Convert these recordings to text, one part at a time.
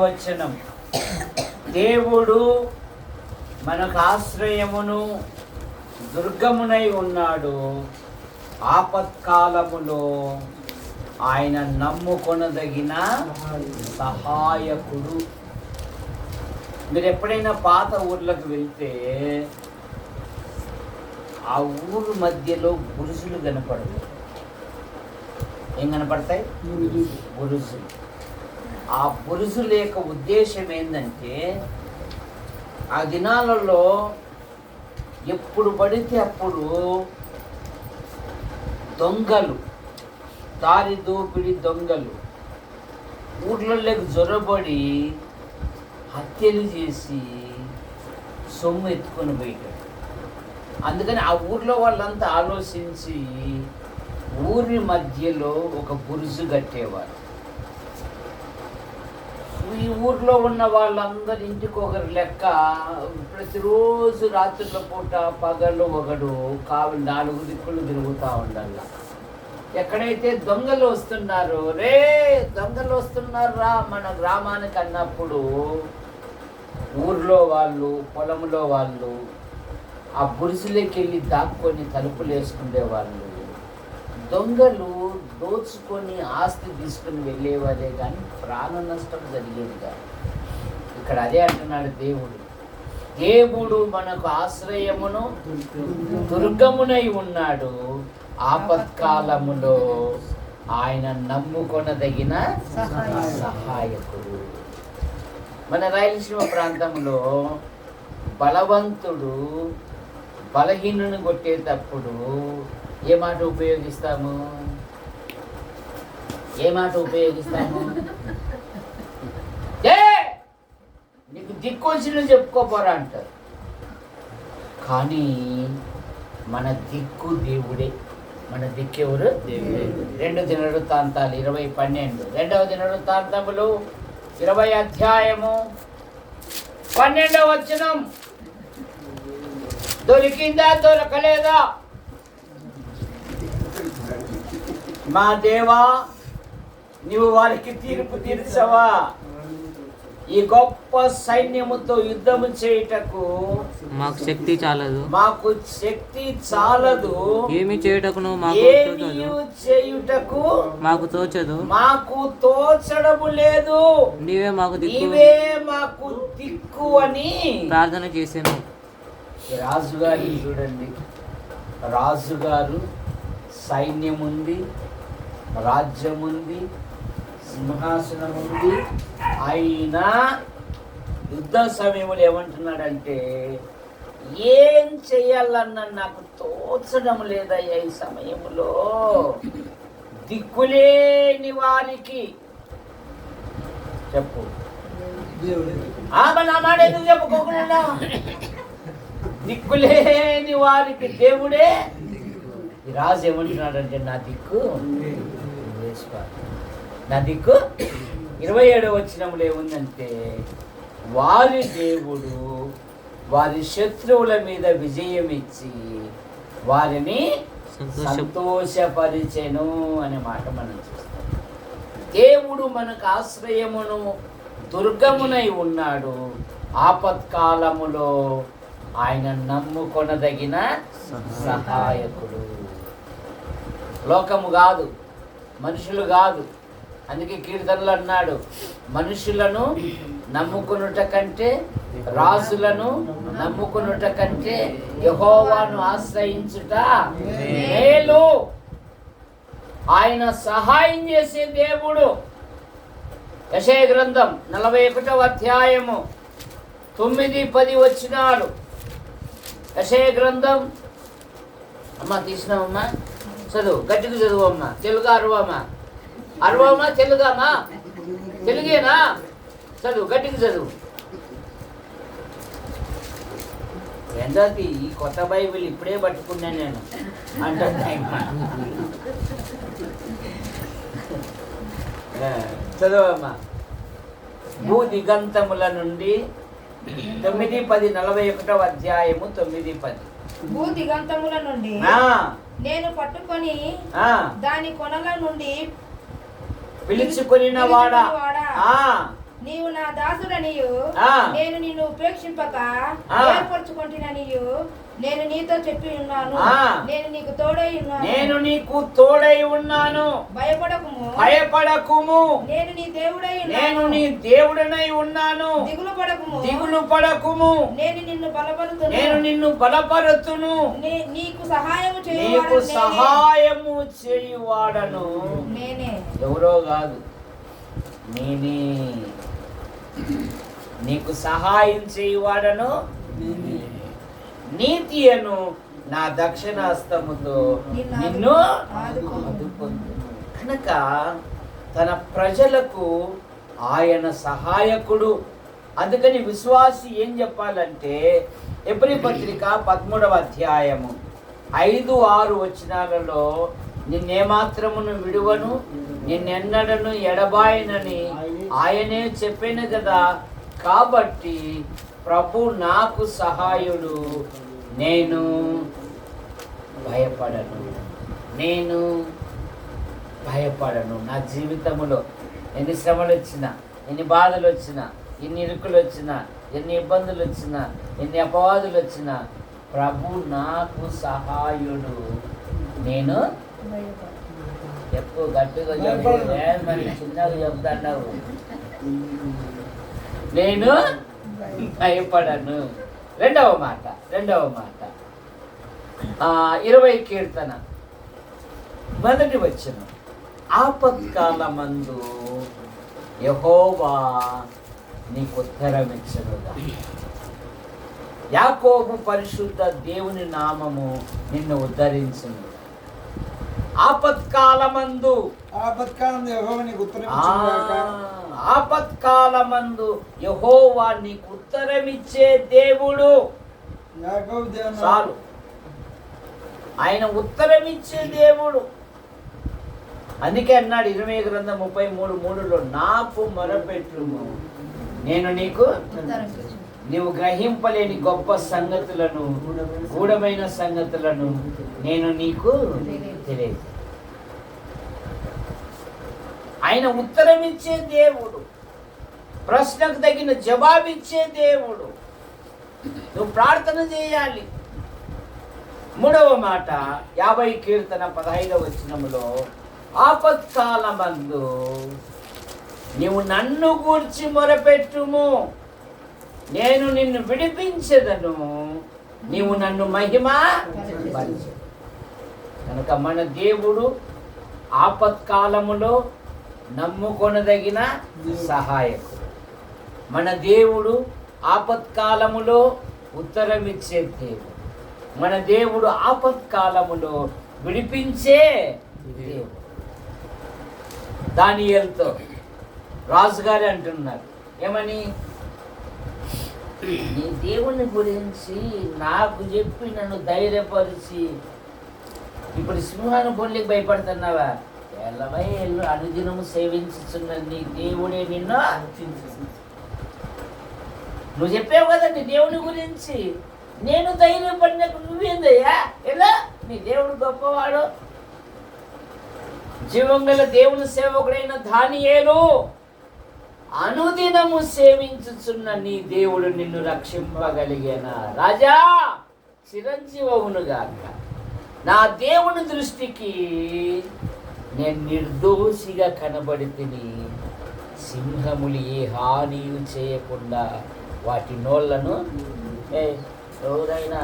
వచనం, దేవుడు మనకు ఆశ్రయమును దుర్గమునై ఉన్నాడు. ఆపత్కాలములో ఆయన నమ్ముకొనదగిన సహాయకుడు. మీరు ఎప్పుడైనా పాత ఊర్లకు వెళ్తే ఆ ఊరు మధ్యలో బురుజులు కనపడదు. ఏం కనపడతాయి? బురుజులు. ఆ బురుజుల యొక్క ఉద్దేశం ఏంటంటే, ఆ దినాలలో ఎప్పుడు పడితే అప్పుడు దొంగలు, దారి దోపిడి దొంగలు ఊర్లలోకి జొరబడి హత్యలు చేసి సొమ్ము ఎత్తుకొని పోయారు. అందుకని ఆ ఊర్లో వాళ్ళంతా ఆలోచించి ఊరి మధ్యలో ఒక బురుజు కట్టేవారు. ఈ ఊర్లో ఉన్న వాళ్ళందరి ఇంటికి ఒకరు లెక్క. ప్రతిరోజు రాత్రుల పూట పగలు ఒకడు కావి 4 దిక్కులు తిరుగుతూ ఉండాల. ఎక్కడైతే దొంగలు వస్తున్నారో, రే దొంగలు వస్తున్నారా మన గ్రామానికి అన్నప్పుడు ఊర్లో వాళ్ళు, పొలంలో వాళ్ళు ఆ బురుసులోకి వెళ్ళి దాక్కొని తలుపులు వేసుకునే వాళ్ళు. దొంగలు దోచుకొని ఆస్తి తీసుకుని వెళ్ళేవారే కానీ ప్రాణ నష్టం జరిగేది కాదు. ఇక్కడ అదే అంటున్నాడు దేవుడు. దేవుడు మనకు ఆశ్రయమును దుర్గమునై ఉన్నాడు. ఆపత్కాలములో ఆయన నమ్ముకొనదగిన సహాయకుడు. మన రాయలసీమ ప్రాంతంలో బలవంతుడు బలహీనుని కొట్టేటప్పుడు ఏ మాట ఉపయోగిస్తాము? నీకు దిక్కొచ్చిన చెప్పుకోపోరా అంటారు. కానీ మన దిక్కు దేవుడే. మన దిక్కు ఎవరు? దేవుడే. 2 దినవృత్తాంతాలు 20:12. 2వ దినవృత్తాంతములు 20వ అధ్యాయము 12వ వచనం. దొరికిందా దొరకలేదా? మా దేవా, నీవు వారికి తీర్పు తీర్చవా? ఈ గొప్ప సైన్యముతో యుద్ధము చేయుటకు మాకు శక్తి చాలదు. ఏమి చేయుటకును మాకు తోచదు. మాకు తోచడము లేదు. నీవే మాకు దిక్కు అని ప్రార్థన చేశాను. రాజుగారిని చూడండి. రాజుగారు సైన్యం ఉంది, రాజ్యం ఉంది, సింహాసనం ఉంది. అయినా యుద్ధ సమయంలో ఏమంటున్నాడంటే, ఏం చెయ్యాలన్నా నాకు తోచడం లేదయ్యా. ఈ సమయంలో దిక్కులేని వారికి చెప్పు. నా మాట ఎందుకు చెప్పుకోకుండా? దిక్కులేని వారికి దేవుడే. ఈ రాజు ఏమంటున్నాడంటే, నా దిక్కు 27వ వచనంలో ఏముందంటే, వారి దేవుడు వారి శత్రువుల మీద విజయం ఇచ్చి వారిని సంతోషపరిచెను అనే మాట మనం చూస్తాం. దేవుడు మనకు ఆశ్రయమును దుర్గమునై ఉన్నాడు. ఆపత్కాలములో ఆయన నమ్ముకొనదగిన సహాయకుడు. లోకము కాదు, మనుషులు కాదు. అందుకే కీర్తనలు అన్నాడు, మనుషులను నమ్ముకొనుట కంటే, రాజులను నమ్ముకొనుట కంటే యెహోవాను ఆశ్రయించుట మేలు. ఆయన సహాయం చేసే దేవుడు. యెషయా గ్రంథం 41వ అధ్యాయము 9-10 వచనాలు. యెషయా గ్రంథం. అమ్మా తీసినావమ్మా? చదువు, గట్టిగా చదువమ్మా. తెలుగు అరవమ్మా తెలుగమ్మా? తెలుగేనా? చదువు, గట్టిగా చదువు. ఏంటది ఈ కొత్త బైబిల్ ఇప్పుడే పట్టుకున్నాను నేను అంటే. చదువమ్మా. భూ దిగంతముల నుండి 9-10. 41వ అధ్యాయము 9-10. భూ దిగంతముల నుండి నేను పట్టుకొని దాని కొనల నుండి పిలుచుకొనిన వాడా నీవు నా దాసుడనియు ఆ. నేను నిన్ను ఉపేక్షింపక ఆ. ఏర్పరచుకుంటున్ననియు నేను నీతో చెప్పి ఉన్నాను. ఆ. నేను నీకు తోడై ఉన్నాను. నేను నీకు తోడై ఉన్నాను, భయపడకుము. భయపడకుము. నేను నీ దేవుడై నేను ఉన్నాను. నీ దేవుడనై ఉన్నాను, దిగులు పడకుము. దిగులు పడకుము. నేను నిన్ను బలపరుతును. నేను నిన్ను బలపరుతును, నీకు సహాయము నీకు చేయువాడను నేనే. సహాయము చేయువాడను. నేనే. ఎవరో కాదు, నేనే. నీకు సహాయం చేయువాడను, నీతి అను నా దక్షిణ హస్తముతో నిన్ను ఆదుకొందును. కనుక తన ప్రజలకు ఆయన సహాయకుడు. అందుకని విశ్వాసి ఏం చెప్పాలంటే ఎబ్రీ పత్రిక 13వ అధ్యాయము 5-6 వచనాలలో నిన్నేమాత్రమును విడువను, నిన్నెన్నడను ఎడబాయనని ఆయనే చెప్పాను కదా. కాబట్టి ప్రభు నాకు సహాయుడు, నేను భయపడను, నేను భయపడను. నా జీవితంలో ఎన్ని శ్రమలు వచ్చినా, ఎన్ని బాధలు వచ్చినా, ఎన్ని ఇరుకులు వచ్చినా, ఎన్ని ఇబ్బందులు వచ్చినా, ఎన్ని అపవాదులు వచ్చినా, ప్రభు నాకు సహాయుడు, నేను ఎక్కువ గట్టిగా చెప్పే మరి చిన్నగా చెప్తాను, నేను భయపడను. రెండవ మాట 20 కీర్తన 1 వచనం. ఆపత్కాలమందు యెహోవా నీకు ఉత్తరమిచ్చునుగా. యాకోబు పరిశుద్ధ దేవుని నామము నిన్ను ఉద్ధరించును. ఆపత్కాలమందు, ఆపత్కాలమందు యెహోవా నీకు ఉత్తరమిచ్చే దేవుడు. చాలు, ఆయన ఉత్తరమిచ్చే దేవుడు. అందుకే అన్నాడు 20 గ్రంథం 33:3 నాకు మొరపెట్టుము, నేను నీకు నీవు గ్రహింపలేని గొప్ప సంగతులను, గూఢమైన సంగతులను నేను నీకు తెలియదు. ఆయన ఉత్తరమిచ్చే దేవుడు, ప్రశ్నకు తగిన జవాబిచ్చే దేవుడు. నువ్వు ప్రార్థన చేయాలి. 3వ మాట 50 కీర్తన 15వ వచనములో ఆపత్కాలమందు నీవు నన్ను గూర్చి మొరపెట్టుము, నేను నిన్ను విడిపించెదను, నీవు నన్ను మహిమ పరచు. కనుక మన దేవుడు ఆపత్కాలములో నమ్ముకొనదగిన సహాయకుడు. మన దేవుడు ఆపత్కాలములో ఉత్తరమిచ్చే దేవుడు. మన దేవుడు ఆపత్కాలములో విడిపించే దేవుడు. దానియేలుతో రాజుగారు అంటున్నారు ఏమని, నీ దేవుని గురించి నాకు చెప్పి నన్ను ధైర్యపరిచి ఇప్పుడు సింహాను బొల్లికి భయపడుతున్నావా? ఎల్లవై ఎల్లు అనుదినము సేవించుచున్న నీ దేవుడే నిన్ను. నువ్వు చెప్పావు కదా నీ దేవుని గురించి, నేను ధైర్యపడినకు నువ్వేందయ్యా? ఎలా? నీ దేవుడు గొప్పవాడు. జీవంగల దేవుని సేవకుడైన దానియేలు, అనుదినము సేవించుచున్న నీ దేవుడు నిన్ను రక్షింపగలిగేనా? రాజా చిరంజీవవునుగాక. నా దేవుని దృష్టికి నేను నిర్దోషిగా కనబడి తిని, సింహములు ఏ హానియు చేయకుండా వాటి నోళ్లను. ఎవరైనా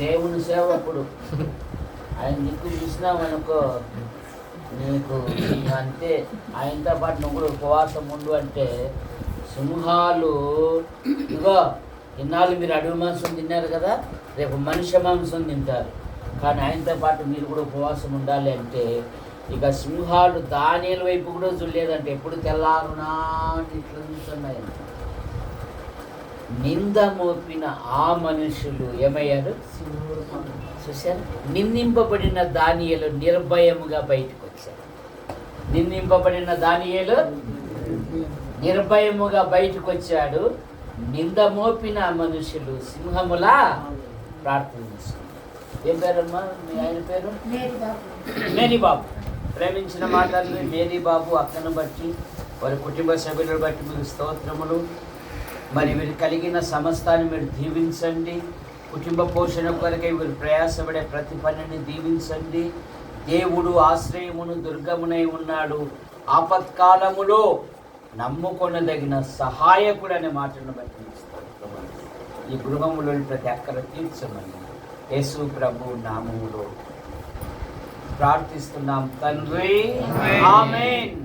దేవుని సేవకుడు ఆయన దిక్కు చూసినామనుకో, నీకు అంతే. ఆయనతో పాటు నువ్వు కూడా ఉపవాసం ఉండు అంటే, సింహాలు ఇగో ఇన్నాళ్ళు మీరు అడవి మాంసం తిన్నారు కదా, రేపు మనుష్య మాంసం తింటారు. కానీ ఆయనతో పాటు మీరు కూడా ఉపవాసం ఉండాలి అంటే, ఇక సింహాలు దానియేలు వైపు కూడా చూడలేదంటే, ఎప్పుడు తెల్లారునా ఇట్లా చూస్తున్నాయి. నింద మోపిన ఆ మనుషులు ఏమయ్యారు? చూశారు? నిందింపబడిన దానియేలు నిర్భయముగా బయటకు వచ్చారు. నిందింపబడిన దానియేలు నిర్భయముగా బయటకు వచ్చాడు. నింద మోపిన మనుషులు సింహములా ప్రార్థన చేస్తున్నారు. ఏం పేరమ్మా మీ ఆయన పేరు? మేరీ బాబు. ప్రేమించిన మాటల్ని మేరీ బాబు అక్కను బట్టి వారి కుటుంబ సభ్యులను బట్టి మీకు స్తోత్రములు. మరి వీరు కలిగిన సమస్తాన్ని మీరు దీవించండి. కుటుంబ పోషణ కొరకై వీరు ప్రయాసపడే ప్రతి పనిని దీవించండి. దేవుడు ఆశ్రయమును దుర్గమునై ఉన్నాడు, ఆపత్కాలములో నమ్ముకొనదగిన సహాయకుడు అనే మాటను బట్టి స్తోత్రములు. ఈ గృహములోని ప్రతి అక్కర తీర్చమని యేసు ప్రభు నామములో ప్రార్థిస్తున్నాం తండ్రి. ఆమేన్.